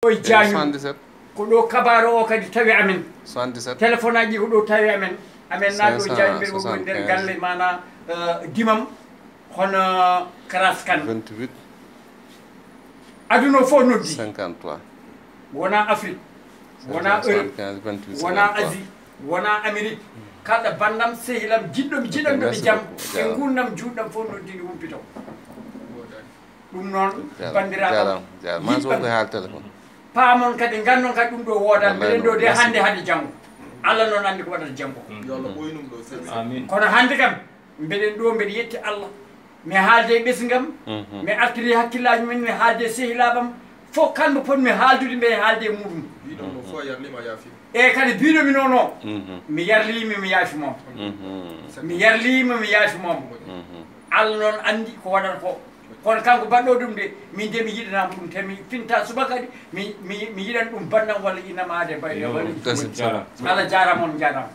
koye Diagne 77 ko ɗo kabaro o kadi tawi amen 77 téléphone aji ko ɗo tawi amen naɗo Diagne mbiɗa woɗɗo nder galle mana dimam hono Karas Kane 28 aduna o fof noddi 53 wona Afrique wona Europe 28 wona Asie wona Amérique kala bandam sehilam jiɗɗo mi jiɗanɗoɓe jaam e gurdam juɗɗam fof noddini humpito ɗum noon bandiraɓe paamon kadi gandon kadi ɗum ɗo wodan mbeɗen ɗo de hande haade janggo Allah noon andi ko waɗata janggo kono hande kam mbeɗen ɗo mbeɗa yetti Allah mi haalde e ɓesgam mi artiri hakkillaji men mi haalde e sehilaɓam fof kalmo potmi haaldude mbe haalde e muɗum e kadi biɗomi noon o mi yarlimi mi yaafimom mi yarlima mi yaafimom Allah noon andi ko waɗata ko kono kanko baɗɗo ɗum de min de mi yiɗanama ɗum te mi finta subaka kadi mi yiɗan ɗum bandam walla inama ade bayde walla Allah jarama on jarama